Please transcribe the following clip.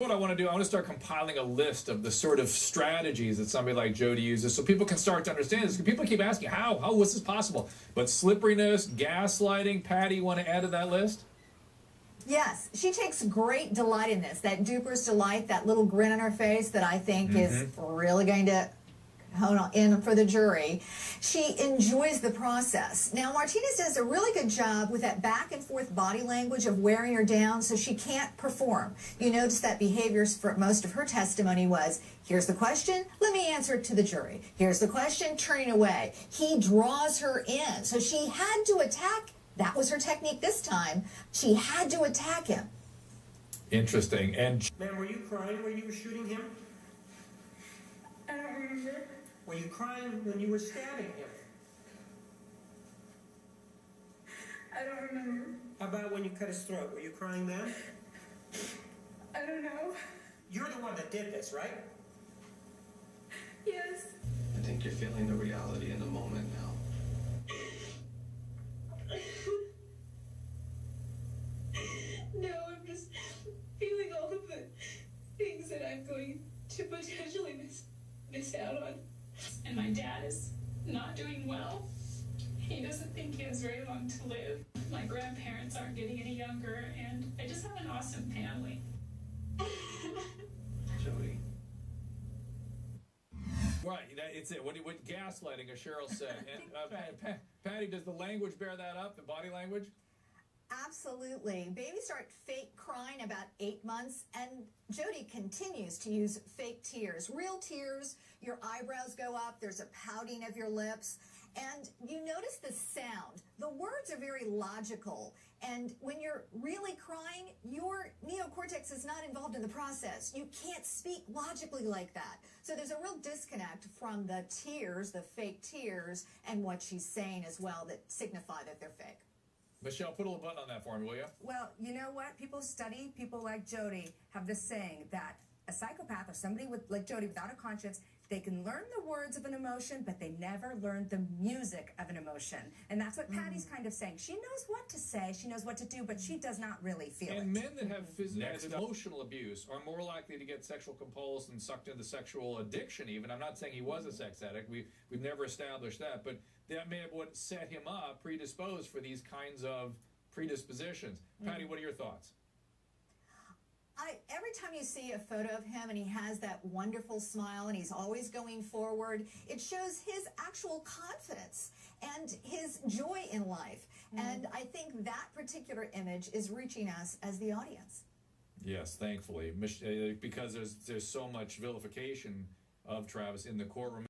What I want to do, I want to start compiling a list of the sort of strategies that somebody like Jodi uses so people can start to understand this. People keep asking, how was this possible? But slipperiness, gaslighting, Patti, you want to add to that list? Yes, she takes great delight in this, that duper's delight, that little grin on her face that I think is really going to hone in for the jury. She enjoys the process. Now, Martinez does a really good job with that back and forth body language of wearing her down so she can't perform. You notice that behaviors for most of her testimony was, here's the question, let me answer it to the jury. Here's the question, turning away. He draws her in. So she had to attack. That was her technique this time. She had to attack him. Interesting. And ma'am, were you crying when you were shooting him? I don't remember. Were you crying when you were stabbing him? I don't remember. How about when you cut his throat? Were you crying then? I don't know. You're the one that did this, right? Yes. I think you're feeling the reality in the moment now. No, I'm just feeling all of the things that I'm going to potentially miss out on. And my dad is not doing well. He doesn't think he has very long to live. My grandparents aren't getting any younger, and I just have an awesome family. Jodi. right, it's it. What gaslighting, as Cheryl said. And Patti, does the language bear that up? The body language? Absolutely. Babies start fake crying about 8 months, and Jodi continues to use fake tears. Real tears, your eyebrows go up, there's a pouting of your lips, and you notice the sound. The words are very logical, and when you're really crying, your neocortex is not involved in the process. You can't speak logically like that. So there's a real disconnect from the tears, the fake tears, and what she's saying as well that signify that they're fake. Michelle, put a little button on that for me, will you? Well, you know what? People like Jodi have this saying that a psychopath or somebody like Jodi without a conscience, they can learn the words of an emotion, but they never learn the music of an emotion. And that's what Patti's kind of saying. She knows what to say, she knows what to do, but she does not really feel it. And men that have emotional abuse are more likely to get sexual compulsion and sucked into sexual addiction even. I'm not saying he was a sex addict. We've never established that. But that may have what set him up, predisposed for these kinds of predispositions. Patti, what are your thoughts? Every time you see a photo of him and he has that wonderful smile and he's always going forward, it shows his actual confidence and his joy in life. And I think that particular image is reaching us as the audience. Yes, thankfully, because there's so much vilification of Travis in the courtroom.